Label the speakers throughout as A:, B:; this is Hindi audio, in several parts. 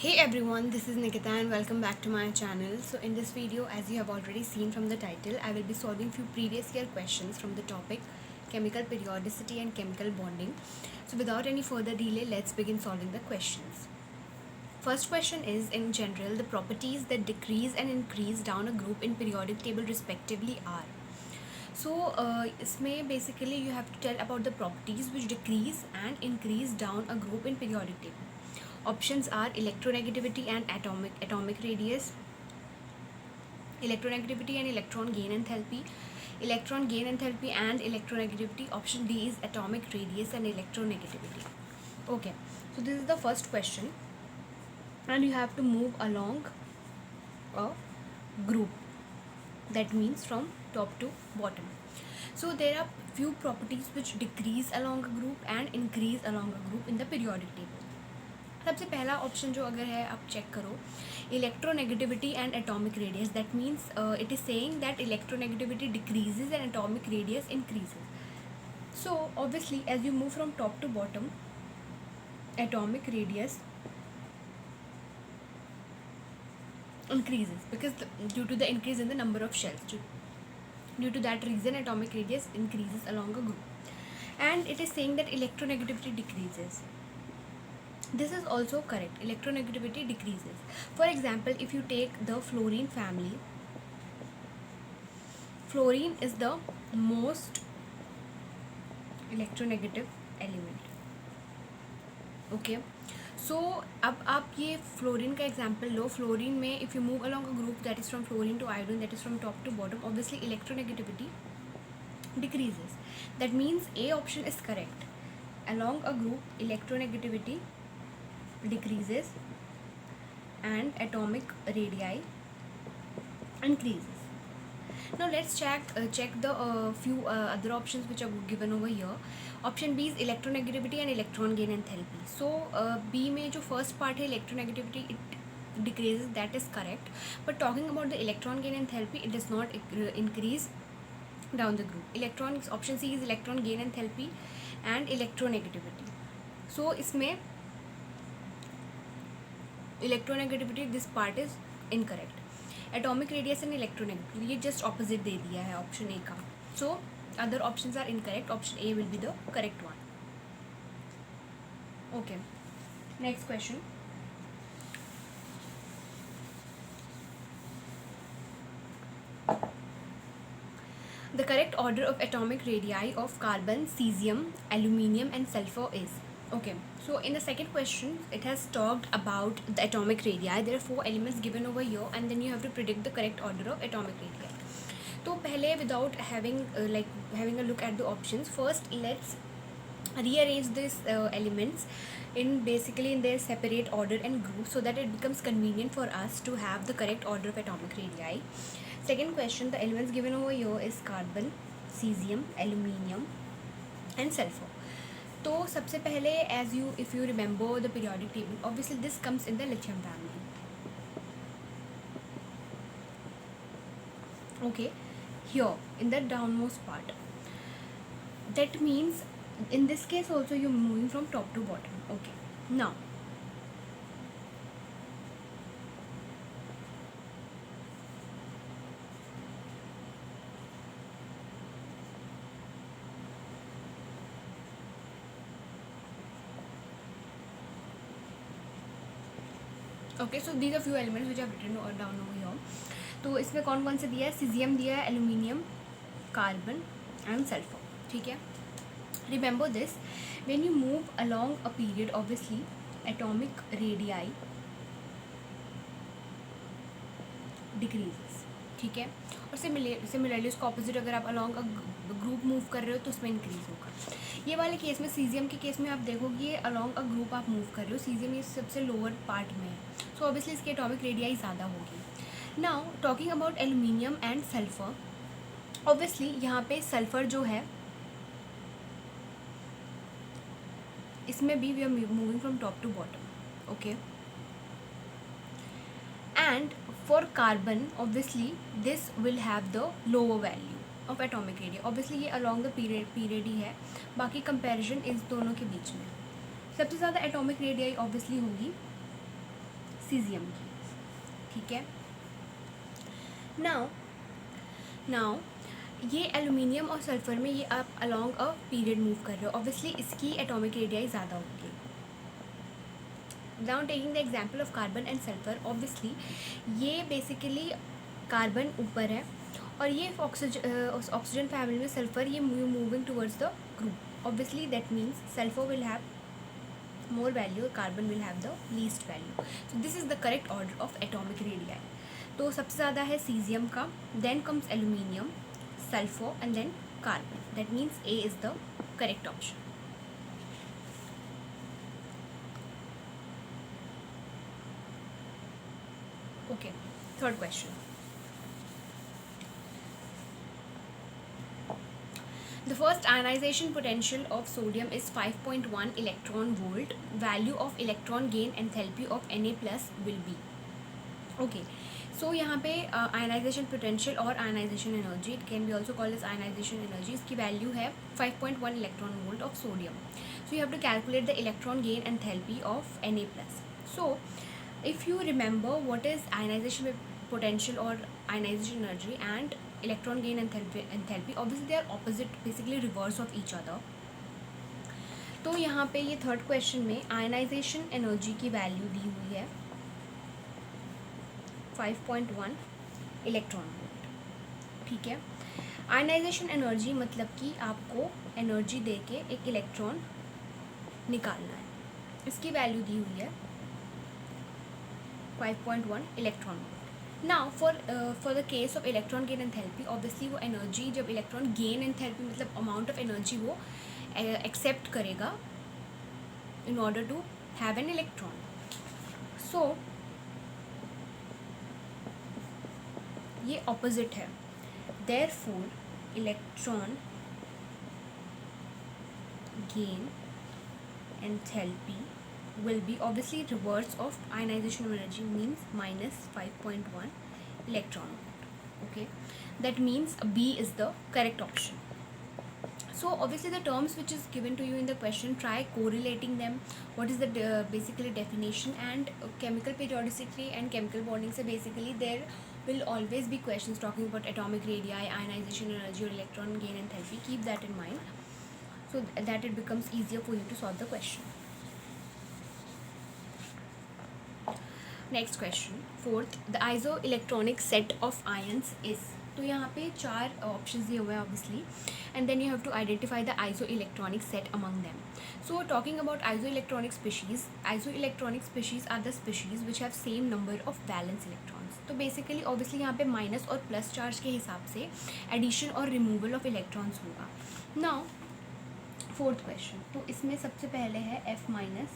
A: Hey everyone, this is Nikita and welcome back to my channel. So in this video, as you have already seen from the title, I will be solving few previous year questions from the topic chemical periodicity and chemical bonding. So without any further delay, let's begin solving the questions. First question is, in general, the properties that decrease and increase down a group in periodic table respectively are. So इसमें basically you have to tell about the properties which decrease and increase down a group in periodic table. Options are electronegativity and atomic radius, electronegativity and electron gain enthalpy, electron gain enthalpy and electronegativity. Option D is atomic radius and electronegativity. Okay, so this is the first question, and you have to move along a group, that means from top to bottom. So there are few properties which decrease along a group and increase along a group in the periodic table. सबसे पहला ऑप्शन जो अगर है आप चेक करो, electronegativity and atomic radius. That means it is saying that electronegativity decreases and atomic radius increases. So obviously as you move from top to bottom, atomic radius increases because due to the increase in the number of shells. Due to that reason, atomic radius increases along a group. And it is saying that electronegativity decreases. This is also correct. Electronegativity decreases. For example, if you take the fluorine family, fluorine is the most electronegative element. Okay. So अब आप ये फ्लोरीन का एग्जाम्पल लो. फ्लोरीन में if you move along a group that is from fluorine to iodine, that is from top to bottom, obviously electronegativity decreases. That means a option is correct. along a group, electronegativity decreases and atomic radii increases. Now let's check the few other options which are given over here. Option B is electronegativity and electron gain enthalpy. So B में जो first part है electronegativity, it decreases, that is correct. But talking about the electron gain enthalpy, it does not increase down the group. Electrons, option C is electron gain enthalpy and electronegativity. So इसमें electronegativity, this part is incorrect. Atomic radius and electronegativity, ये जस्ट ऑपोजिट दे दिया है ऑप्शन ए का. So other options are incorrect. Option A will be the correct one. Okay, next question. The correct order of atomic radii of carbon, cesium, aluminium and sulfur is. Okay, so in the second question, it has talked about the atomic radii. There are 4 elements given over here, and then you have to predict the correct order of atomic radii. तो पहले, without having a look at the options, first let's rearrange these elements in their separate order and group, so that it becomes convenient for us to have the correct order of atomic radii. Second question, the elements given over here is carbon, cesium, aluminium and sulfur. तो सबसे पहले, if you remember the periodic table, obviously this comes in the lithium family. Okay, here in the downmost part. That means in this case also you're moving from top to bottom. Okay, now okay, so these are few elements which have written down over here. तो इसमें कौन कौन से दिया है? सीजियम दिया है, एल्यूमिनियम, कार्बन एंड सल्फर. ठीक है, remember this. When you move along a period, obviously atomic radii decreases. ठीक है, और सिमिलरली उसका ऑपोजिट अगर आप अलॉन्ग अ ग्रुप मूव कर रहे हो तो उसमें इंक्रीज होगा. ये वाले केस में, सीजियम के केस में आप देखोगे ये अलॉन्ग अ ग्रुप आप मूव कर रहे हो. सीजियम ये सबसे लोअर पार्ट में है, सो ऑब्वियसली इसकी एटॉमिक रेडियाई ज़्यादा होगी. Now talking about aluminium and sulphur, obviously यहाँ पे सल्फर जो है, इसमें भी we are moving from top to bottom. Okay, and for carbon obviously this will have the lower value of atomic radii. obviously ये along the period ही है, बाकी comparison इस दोनों के बीच में. सबसे ज़्यादा atomic radii obviously होगी सीजियम की, ठीक है। नाउ ये एल्यूमिनियम और सल्फर में ये आप अलॉन्ग अ पीरियड मूव कर रहे हो, ऑब्वियसली इसकी एटॉमिक रेडियाई ज़्यादा होगी। Now taking the example of carbon and sulphur, obviously ये बेसिकली कार्बन ऊपर है और ये ऑक्सीजन फैमिली में सल्फर ये moving towards the group, obviously that means sulphur will have more value, carbon will have the least value. So this is the correct order of atomic radii. तो सबसे ज़्यादा है सीजियम का, then comes aluminium, sulfur and then carbon. That means A is the correct option. Okay, third question. The first ionization potential of sodium is 5.1 electron volt. Value of electron gain enthalpy of Na plus will be. Okay, so यहाँ पे ionization potential और ionization energy, it can be also called as ionization energy, इसकी value है 5.1 electron volt of sodium. So you have to calculate the electron gain enthalpy of Na plus. So if you remember what is ionization potential or ionization energy and electron gain enthalpy, obviously they are opposite, basically reverse of each other. तो यहाँ पे ये थर्ड क्वेश्चन में आयनाइजेशन एनर्जी की वैल्यू दी हुई है 5.1 इलेक्ट्रॉन वोल्ट, ठीक है। आयनाइजेशन एनर्जी मतलब कि आपको एनर्जी दे के एक इलेक्ट्रॉन निकालना है, इसकी वैल्यू दी हुई है 5.1 electron volt. Now for the case of electron gain enthalpy, obviously वो एनर्जी जब इलेक्ट्रॉन गेन एंथैल्पी मतलब अमाउंट ऑफ एनर्जी वो एक्सेप्ट करेगा in order to have an electron. So ये ऑपोजिट है, therefore electron gain enthalpy will be obviously reverse of ionization energy, means minus 5.1 electron volt. Okay, that means B is the correct option. So obviously the terms which is given to you in the question, try correlating them. What is the basically definition and chemical periodicity and chemical bonding. So basically there will always be questions talking about atomic radii, ionization energy or electron gain enthalpy. Keep that in mind so that it becomes easier for you to solve the question. Next question, fourth, the isoelectronic set of ions is. तो यहाँ पे चार ऑप्शंस दिए हुए हैं obviously, and then you have to identify the isoelectronic set among them. So talking about isoelectronic species are the species which have same number of valence electrons. तो बेसिकली ऑब्वियसली यहाँ पे माइनस और प्लस चार्ज के हिसाब से एडिशन और रिमूवल ऑफ इलेक्ट्रॉन्स होगा. नाउ फोर्थ क्वेश्चन, तो इसमें सबसे पहले है F minus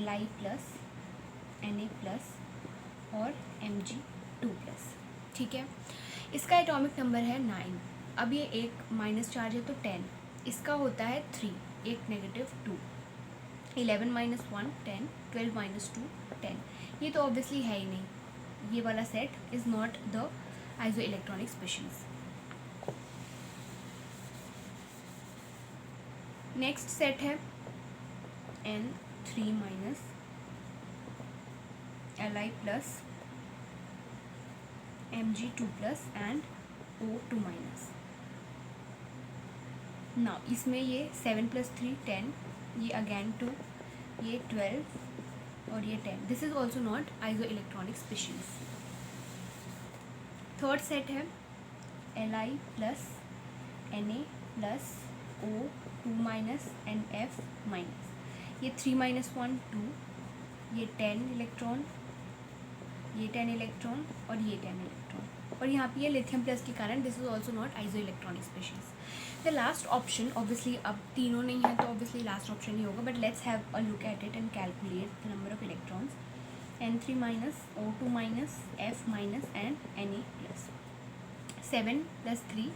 A: Li plus Na plus और Mg2 प्लस. ठीक है, इसका एटॉमिक नंबर है 9. अब ये एक माइनस चार्ज है तो 10, इसका होता है 3, एक नेगेटिव 2, 11 माइनस 1 10, 12 माइनस 2 10. ये तो ऑब्वियसली है ही नहीं, ये वाला set is not the isoelectronic species. Next set है N3 minus Li plus Mg2 plus and O2 minus. Now इसमें ये 7 प्लस 3 10, ये अगेन 2, ये 12 और ये 10. This is also not iso electronic species. Third set है Li plus Na plus O2 minus and F minus. ये 3 माइनस 1 2, ये 10 इलेक्ट्रॉन, ये 10 इलेक्ट्रॉन और ये 10 इलेक्ट्रॉन, और यहाँ पे ये लिथियम प्लस के कारण this is also not iso electronic species. The last option, obviously अब तीनों नहीं है तो ऑब्वियसली लास्ट ऑप्शन ही होगा, but let's have a look at it and calculate the number of electrons. N3 minus O2 minus F minus and Na plus. 7 plus 3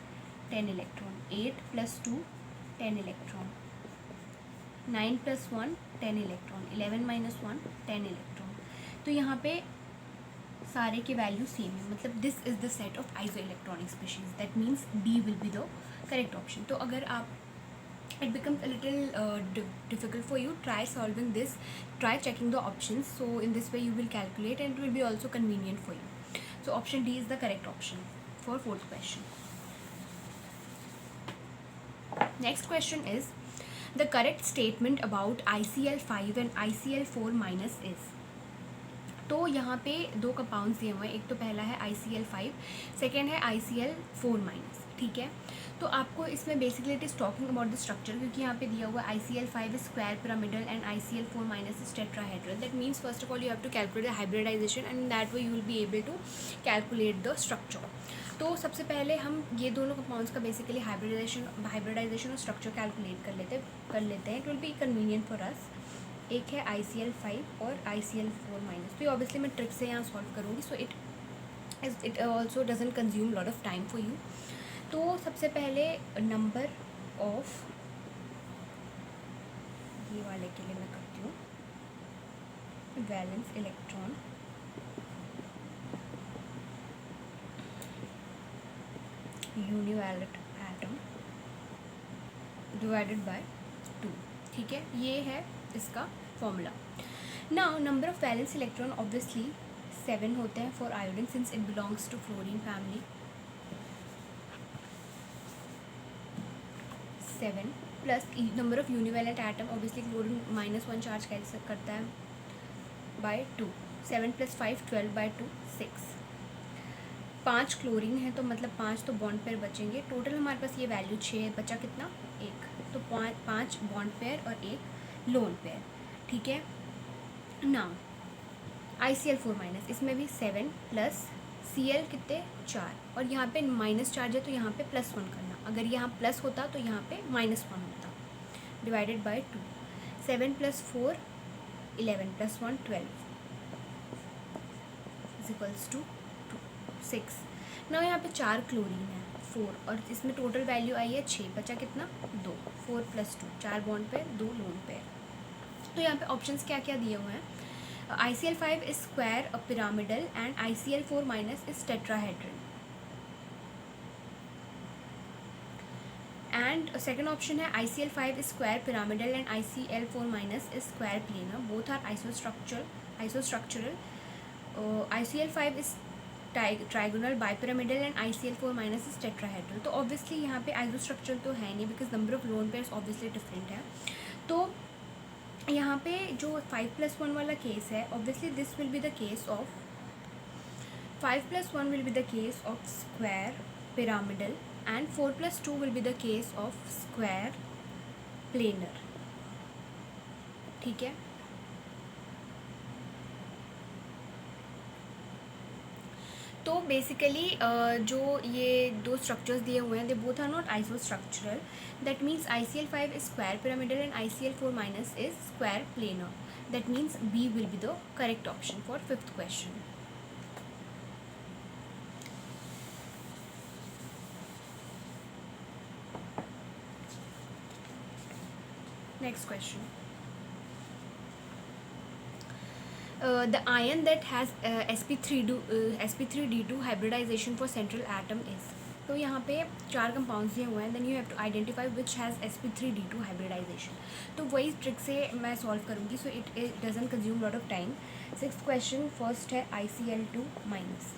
A: 10 electron, 8 plus 2 10 electron, 9 plus 1 10 electron, 11 minus 1 10 electron. तो यहाँ पे सारे के वैल्यू सेम है, मतलब this is the set of iso electronic species. That means D will be the correct option. तो अगर आप it becomes a little difficult for you, try solving this, try checking the options. So in this way you will calculate and it will be also convenient for you. So option D is the correct option for fourth question. Next question is, the correct statement about ICl5 and ICl4 minus is. तो यहाँ पे दो कंपाउंड्स दिए हुए हैं, एक तो पहला है ICl5, सेकेंड है ICl4 माइनस, ठीक है। तो आपको इसमें basically it is talking about the structure, क्योंकि यहाँ पे दिया हुआ ICl5 square pyramidal and ICl4 minus is tetrahedral. That means first of all you have to calculate the hybridization and that way you will be able to calculate the structure. तो सबसे पहले हम ये दोनों कंपाउंड्स का बेसिकली हाइब्रिडाइजेशन और स्ट्रक्चर कैलकुलेट कर लेते हैं। It will be convenient for us. एक है ICl5 और ICl4 माइनस। तो ऑब्वियसली मैं ट्रिक से यहाँ सॉल्व करूँगी, so it also doesn't consume lot of time for you. तो सबसे पहले नंबर ऑफ, ये वाले के लिए मैं करती हूँ valence electron univalent atom divided by 2, ठीक है। ये है इसका formula. Now number of valence electron obviously 7 होते हैं for iodine since it belongs to fluorine family. 7 plus number of univalent atom, obviously chlorine -1 charge कैसे करता है बाय 2। 7 + 5 12/2 6। 5 क्लोरीन है तो मतलब 5 तो बॉन्ड पेयर बचेंगे। टोटल हमारे पास ये वैल्यू 6, बचा कितना 1। तो 5 बॉन्ड पेयर और 1 लोन पेयर, ठीक है। नाउ ICl4 माइनस, इसमें भी 7 प्लस Cl कितने 4, और यहाँ पे माइनस चार्ज है तो यहाँ पे +1 करना। अगर यहाँ प्लस होता तो यहाँ पे -1 होता, डिवाइडेड बाय 2। 7 + 4 11 + 1 12 = 6। ना यहाँ पे 4 क्लोरीन है 4, और इसमें टोटल वैल्यू आई है 6, बचा कितना 2। 4 + 2 4 बॉन्ड पेयर 2 लोन पेयर। तो यहाँ पे ऑप्शंस क्या क्या दिए हुए हैं, ICl5 is square pyramidal and ICl4 minus is tetrahedral. And second option है ICl5 is square pyramidal and ICl4 minus is square planar, both are isostructural. ICl5 is trigonal bipyramidal and ICl4 minus is tetrahedral. तो ऑब्वियसली यहाँ पे आइसोस्ट्रक्चरल तो है नहीं, because number of lone pairs obviously different है। तो यहाँ पे जो 5 + 1 वाला केस है, obviously this will be the case of 5 + 1 will be the case of square pyramidal and 4 + 2 will be the case of square planar, ठीक है। तो बेसिकली जो ये दो स्ट्रक्चर्स दिए हुए हैं, they both are not isostructural. That means ICl5 is square pyramidal and ICl4 minus is square planar. That means B will be the correct option for 5th question. Next question, the ion that has sp3d2 hybridization for central atom is। तो यहाँ पे 4 कंपाउंड्स दिए हुए हैं, then you have to identify which has sp3d2 hybridization. तो वही ट्रिक से मैं सॉल्व करूँगी, so it doesn't consume lot of time. 6th question, first है ICl2 minus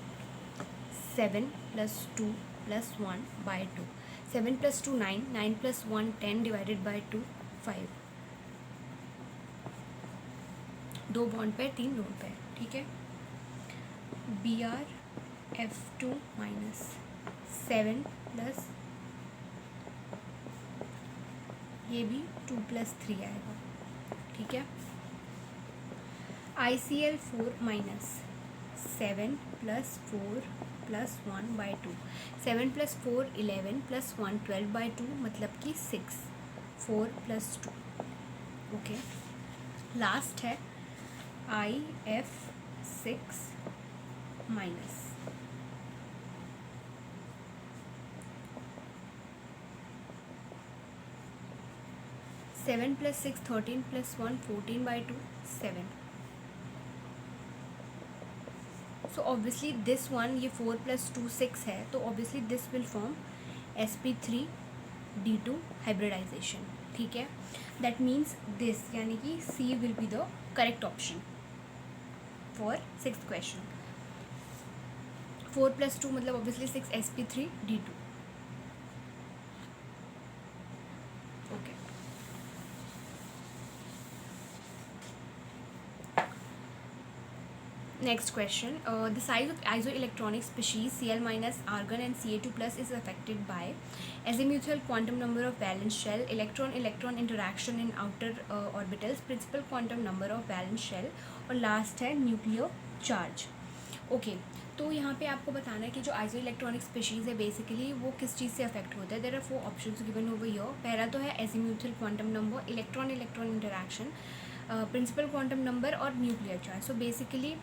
A: 7 + 2 + 1/2। 7 + 2 9, 9 + 1 10 divided by 2 5। 2 bond pair 3 lone pair, ठीक है। Br(F2) माइनस 7 प्लस, ये भी 2 + 3 आएगा, ठीक है। ICl4 minus 7 + 4 + 1/2। 7 + 4 11 + 1 12/2, मतलब कि 6 4 + 2, ओके। लास्ट है IF6 minus 7 + 6 13 + 1 14/2 7। So obviously this one, ये 4 + 2 6 है, तो obviously this will form sp3 D2 hybridization. ठीक है, दैट मीन्स दिस, यानी कि C will be the correct option for 6th question. 4 + 2 मतलब obviously 6 sp3 D2. Okay. Next question. The size of isoelectronic species Cl minus, argon and Ca2 plus is affected by azimuthal quantum number of valence shell, electron-electron interaction in outer orbitals, principal quantum number of valence shell और लास्ट है न्यूक्लियर चार्ज. ओके, तो यहाँ पे आपको बताना है कि जो आइसो इलेक्ट्रॉनिक स्पीशीज़ है बेसिकली वो किस चीज़ से अफेक्ट होता है. There are 4 options given over here. पहला तो है azimuthal quantum number, electron electron interaction, principal quantum number और न्यूक्लियर चार्ज. सो बेसिकली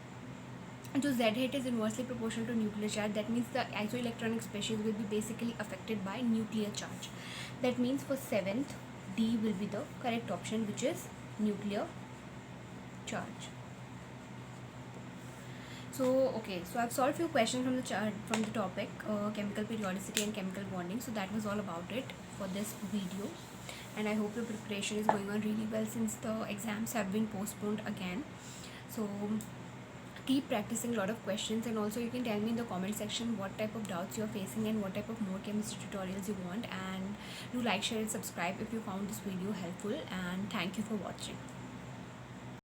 A: जो z hat is inversely proportional to nuclear charge. That means the isoelectronic species will be basically affected by nuclear charge. That means for 7th, D will be the correct option, which is nuclear charge. So okay, so I've solved few questions from the topic chemical periodicity and chemical bonding. So that was all about it for this video, and I hope your preparation is going on really well since the exams have been postponed again. So keep practicing a lot of questions, and also you can tell me in the comment section what type of doubts you're facing and what type of more chemistry tutorials you want, and do like, share and subscribe if you found this video helpful, and thank you for watching.